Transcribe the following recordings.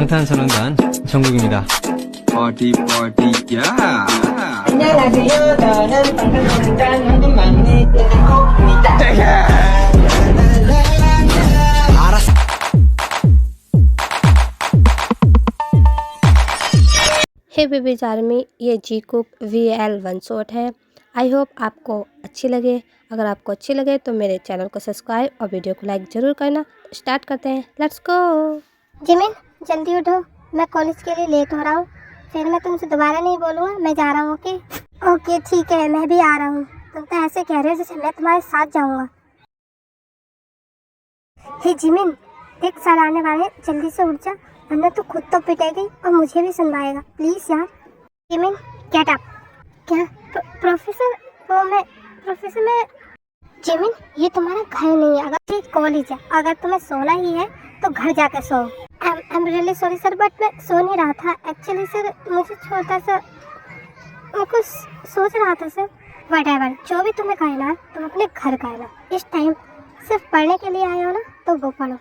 방탄소년단 정국입니다. Party party yeah. 안녕하세요. 저는 방탄소년단 현금 막내 떼떼콩입니다. हे babies army, ये जी cook VL1 shot है। I hope आपको अच्छी लगे। अगर आपको अच्छी लगे तो मेरे चैनल को सब्सक्राइब और वीडियो को लाइक ज़रूर करना। स्टार्ट करते हैं, लेट्स गो। जिमिन जल्दी उठो, मैं कॉलेज के लिए लेट हो रहा हूँ। फिर मैं तुमसे दोबारा नहीं बोलूँगा, मैं जा रहा हूँ। ओके ओके ठीक है, मैं भी आ रहा हूँ। तुम तो ऐसे कह रहे हो जैसे मैं तुम्हारे साथ जाऊँगा। हे जिमिन, देख सर आने वाले, जल्दी से उठ जा, वरना तो खुद तो पिटेगी और मुझे भी सुनवाएगा। प्लीज़ यार। Jimin get up. क्या प्रोफेसर? वो मैं प्रोफेसर मैं। जिमिन ये तुम्हारा घर नहीं है, अगर ये कॉलेज है। अगर तुम्हें सोना ही है तो घर जाकर सो। I am really sorry sir, but मैं सो नहीं रहा था एक्चुअली सर। मुझे छोटा सा कुछ सोच रहा था सर। व्हाटएवर, जो भी तुम्हें कहना, तुम अपने घर कहना। इस टाइम सिर्फ पढ़ने के लिए आए हो ना, तो वो पढ़ो।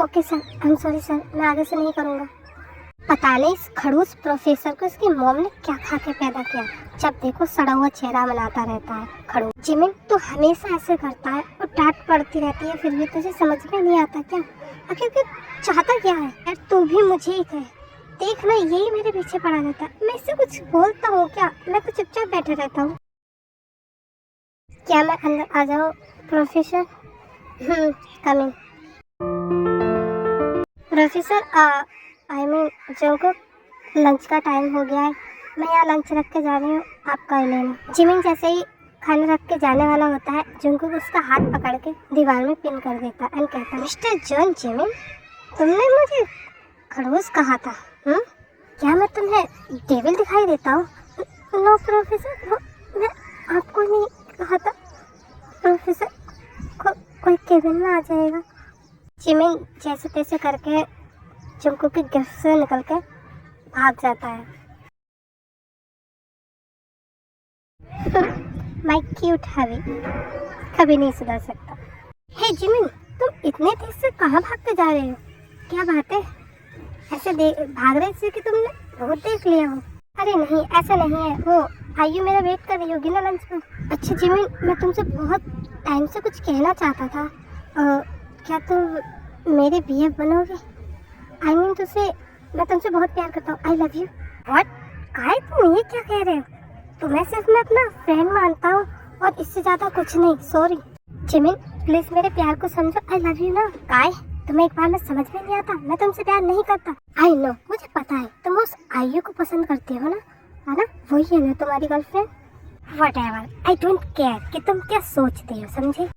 Okay sir, I am sorry sir, मैं आगे से नहीं करूँगा। पता नहीं इस खड़ूस प्रोफेसर को इसकी मॉम ने क्या खा के पैदा किया। जब देखो सड़ा हुआ चेहरा बनाता रहता है खड़ूस। जिमिन तो हमेशा ऐसे करता है और डांट पड़ती रहती है, फिर भी तुझे समझ में नहीं आता क्या? आखिर चाहता क्या है यार? तू भी मुझे ही कहे। देख ना, यही मेरे पीछे पड़ा रहता है। मैं इससे कुछ बोलता हूँ क्या? मैं तो चुपचाप बैठे रहता हूँ। क्या मैं अंदर आ जाऊँ professor? Coming. Professor I mean Jungkook, lunch का टाइम हो गया है। मैं यहाँ लंच रख के जा रही हूँ, आप कर लेना। जिमिन जैसे ही खाना रख के जाने वाला होता है, जंकुक उसका हाथ पकड़ के दीवार में पिन कर देता है एंड कहता है, मिस्टर जॉन जिमिन, तुमने मुझे खड़ूस कहा था। क्या मैं तुम्हें डेविल दिखाई देता हूँ? नो प्रोफेसर, मैं आपको नहीं कहा था। प्रोफेसर कोई केबिन में आ जाएगा। जिमिन जैसे तैसे करके जंकुक की गिफ्ट से निकल के भाग जाता है। माय क्यूट हैवी कभी नहीं सुधर सकता। हे जिमिन, तुम इतने तेज से कहाँ भागते जा रहे हो? क्या बात है? ऐसे भाग रहे थे कि तुमने बहुत देख लिया हो। अरे नहीं, ऐसा नहीं है। वो आयु मेरा वेट कर रही होगी ना लंच में। अच्छा जिमिन, मैं तुमसे बहुत टाइम से कुछ कहना चाहता था। क्या तुम मेरे BF बनोगे? आई मीन मैं तुमसे बहुत प्यार करता हूँ। I love you. व्हाट? काय तुम ये क्या कह रहे हो? तुम्हें सिर्फ मैं अपना फ्रेंड मानता हूँ और इससे ज़्यादा कुछ नहीं। सॉरी जिमिन, प्लीज़ मेरे प्यार को समझो। आई लव यू ना। काय तुम्हें एक बार में समझ में नहीं आता, मैं तुमसे प्यार नहीं करता। आई नो, मुझे पता है तुम उस आयु को पसंद करते हो ना, है ना? वही है ना तुम्हारी girlfriend. Whatever, I don't care कि तुम क्या सोचते हो, समझे?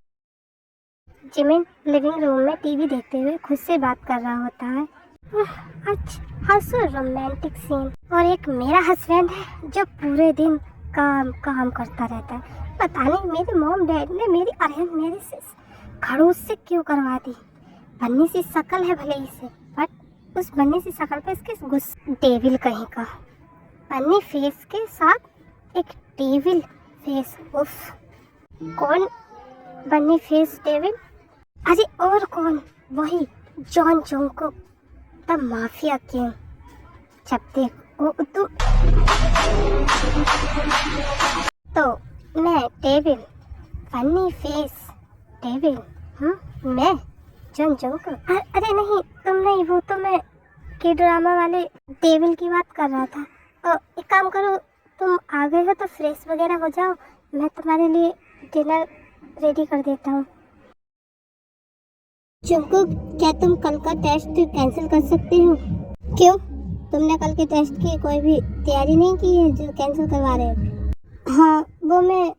जिमिन लिविंग रूम में टीवी देखते हुए खुद से बात कर रहा होता है। अच्छा रोमांटिक सीन। और एक मेरा हस्बैंड है जो पूरे दिन काम करता रहता है। पता नहीं मेरे मॉम डैड ने मेरी अरेंज मैरिज से खड़ूस से क्यों करवा दी। बन्नी सी शक्ल है भले ही से, बट उस बन्नी सी शक्ल पे इसके डेविल कहीं का। बन्नी फेस के साथ एक डेविल फेस। उफ, कौन बन्नी फेस डेविल? अरे और कौन? वही John Jungkook, the mafia king. जब देखो तो मैं डेविल, फनी फेस डेविल। मैं जॉन जंकुक? अरे नहीं, तुम नहीं, वो तो मैं के ड्रामा वाले डेविल की बात कर रहा था। एक काम करो, तुम आ गए हो तो फ्रेश वगैरह हो जाओ, मैं तुम्हारे लिए डिनर रेडी कर देता हूँ। जंकुक, क्या तुम कल का टेस्ट कैंसिल कर सकते हो? क्यों? तुमने कल के टेस्ट की कोई भी तैयारी नहीं की है जो कैंसिल करवा रहे हो? हाँ, वो मैं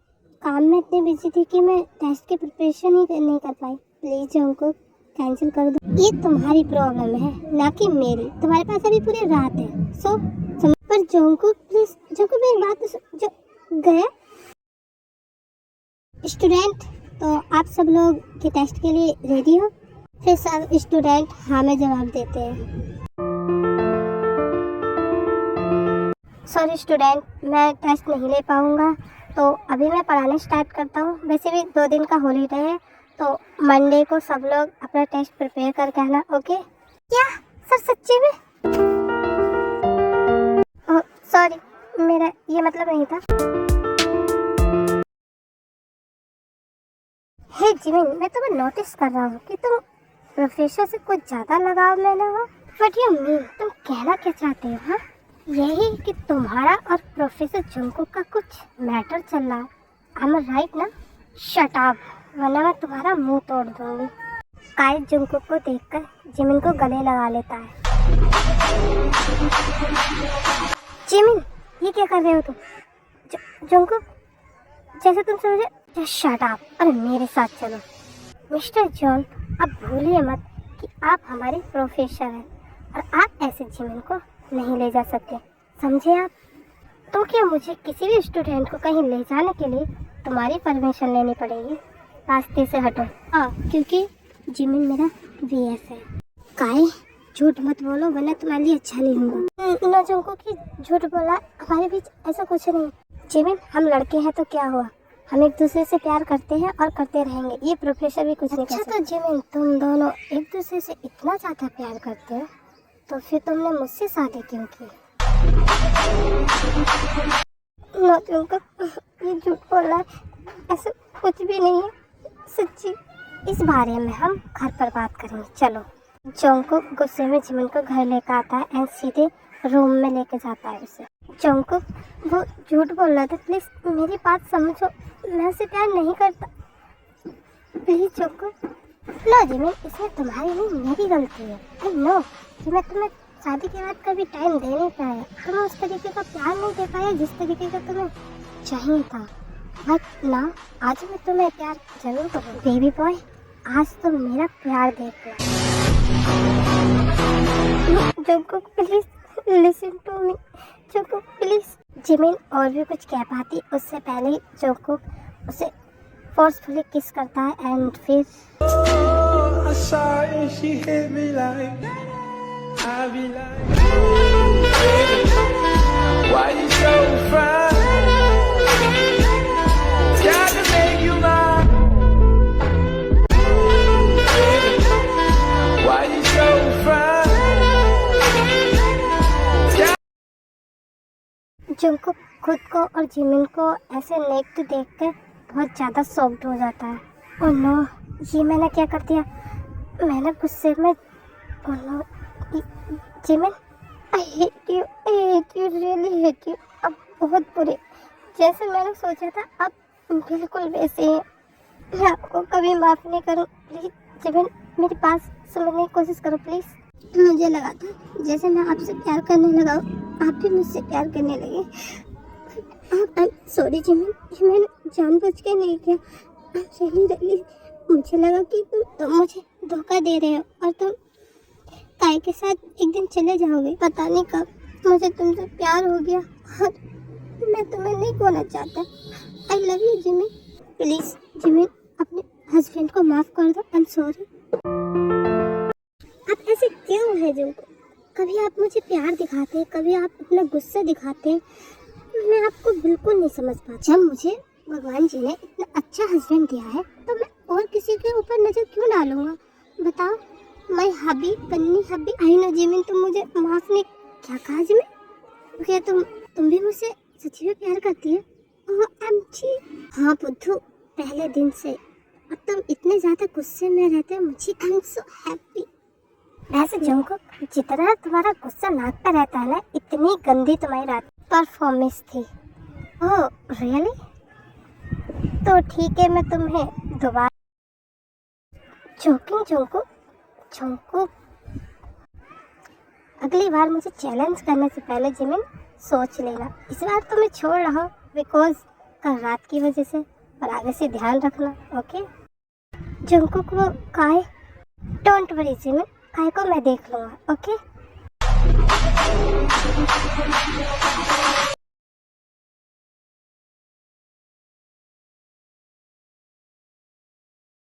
काम में इतनी बिजी थी कि मैं टेस्ट की प्रिपरेशन ही नहीं कर पाई। प्लीज़ जंकुक, कैंसिल कर दो। ये तुम्हारी प्रॉब्लम है ना कि मेरी। तुम्हारे पास अभी पूरी रात है, सो पर जंकुक प्लीज, जंकुक मेरी बात जो गया। स्टूडेंट, तो आप सब लोग के टेस्ट के लिए रेडी हो? फिर सब स्टूडेंट हाँ में जवाब देते हैं। सॉरी स्टूडेंट, मैं टेस्ट नहीं ले पाऊँगा, तो अभी मैं पढ़ाना स्टार्ट करता हूँ। वैसे भी 2 दिन का हॉलीडे है, तो मंडे को सब लोग अपना टेस्ट प्रिपेयर करके आना। ओके? क्या पर सच्ची में? ओह सॉरी, मेरा ये मतलब नहीं था। हे जिमिन, मैं तुम्हें नोटिस कर रहा हूँ कि तुम प्रोफेसर से कुछ ज्यादा लगाव में ना हो। बट यू मीन, तुम कहना क्या चाहते हो? हाँ, यही कि तुम्हारा और प्रोफेसर जंगकुक का कुछ मैटर चल रहा है। आई एम राइट ना? शट अप, वरना मैं तुम्हारा मुंह तोड़ दूंगी। काई जंगकुक को देखकर जिमिन को गले लगा लेता है। जिमिन, ये क्या कर रहे हो तुम? जंगकुक, जैसे तुम समझे, जस्ट शट अप और मेरे साथ चलो। मिस्टर जॉन, अब भूलिए मत कि आप हमारे प्रोफेसर हैं और आप ऐसे जिमिन को नहीं ले जा सकते, समझे आप? तो क्या मुझे किसी भी स्टूडेंट को कहीं ले जाने के लिए तुम्हारी परमिशन लेनी पड़ेगी? रास्ते से हटो। हाँ, क्योंकि जिमिन मेरा वीएस है। काहे, झूठ मत बोलो वरना तुम्हारे लिए अच्छा नहीं होगा। नो जंगकुक की झूठ बोला, हमारे बीच ऐसा कुछ नहीं। जिमिन, हम लड़के हैं तो क्या हुआ, हम एक दूसरे से प्यार करते हैं और करते रहेंगे, ये प्रोफेसर भी कुछ नहीं कह सकता। तो जिमिन, तुम दोनों एक दूसरे से इतना ज़्यादा प्यार करते हो तो फिर तुमने मुझसे शादी क्यों की? नो जंगकुक, ये झूठ बोल रहा है, ऐसा कुछ भी नहीं है, सच्ची। इस बारे में हम घर पर बात करेंगे, चलो। जंगकुक गुस्से में जिमिन को घर लेकर आता है एंड सीधे रूम में लेके जाता है उसे। जंगकुक, वो झूठ बोल रहा था, प्लीज मेरी बात समझो, मैं उसे प्यार नहीं करता, प्लीज जंगकुक। नो जिमिन, इसमें तुम्हारी नहीं मेरी गलती है। आई नो कि मैं तुम्हें शादी के बाद कभी टाइम दे नहीं पाया, तुम्हें उस तरीके का प्यार नहीं दे पाया जिस तरीके का तुम्हें चाहिए था। बट ना, आज मैं तुम्हें प्यार जरूर करूँ। बेबी बॉय, आज तुम मेरा प्यार देख लो। Jungkook please listen to me, Jungkook please. Jimin और भी कुछ कह पाती उससे पहले ही जंगकुक उसे फोर्सफुली किस करता है एंड फिर I saw it and she hit me like I be like, why you so fine? Got to make you mine. Why you so fine? Jungkook खुद को और जिमिन को ऐसे नेक्ड देखकर बहुत ज़्यादा शॉक्ड हो जाता है। ओह नो, ये मैंने क्या कर दिया? मैंने गुस्से में, oh no, Jimin, I hate you, really hate you. अब बहुत बुरे, जैसे मैंने सोचा था अब बिल्कुल वैसे ही। मैं आपको कभी माफ़ नहीं करूँ, प्लीज़ जिमिन मेरी बात समझने की कोशिश करो प्लीज़। मुझे लगा था जैसे मैं आपसे प्यार करने लगा आप भी मुझसे प्यार करने लगे। आप सॉरी जिमिन, ये मैंने जानबूझ के नहीं किया। रियली मुझे लगा कि तुम मुझे धोखा दे रहे हो और तुम काई के साथ एक दिन चले जाओगे। पता नहीं कब मुझे तुमसे प्यार हो गया और मैं तुम्हें नहीं खोना चाहता। I love you Jimin. Please Jimin, अपने हस्बैंड को माफ़ कर दो। I am sorry. आप ऐसे क्यों है जिनको? कभी आप मुझे प्यार दिखाते हैं, कभी आप अपना गुस्सा दिखाते हैं, मैं आपको बिल्कुल नहीं समझ पाती। जब मुझे भगवान जी ने इतना अच्छा हस्बैंड दिया है तो मैं और किसी के ऊपर नज़र क्यों डालूंगा? बताओ, मैं हबी बन्नी हबी। आई नो जिमिन, तुम मुझे माफ़ नहीं, क्या कहा जिमिन? क्या तुम भी मुझसे सच्ची में प्यार करती है? हाँ बुद्धू, पहले दिन से। अब तुम इतने ज़्यादा गुस्से में रहते हो, मुझे आई एम सो हैप्पी। वैसे जंगकुक, जितना तुम्हारा गुस्सा नाक पर रहता है ना, इतनी गंदी तुम्हारी रात परफॉर्मेंस थी। Oh really? तो ठीक है, मैं तुम्हें दोबारा जोकिंग जंगकुक, अगली बार मुझे चैलेंज करने से पहले जिमिन सोच लेना। इस बार तो मैं छोड़ रहा हूँ बिकॉज कल रात की वजह से, और आगे से ध्यान रखना, ओके? जंगकुक, वो काय, डोंट वरी जिमिन, काय को मैं देख लूँगा, ओके?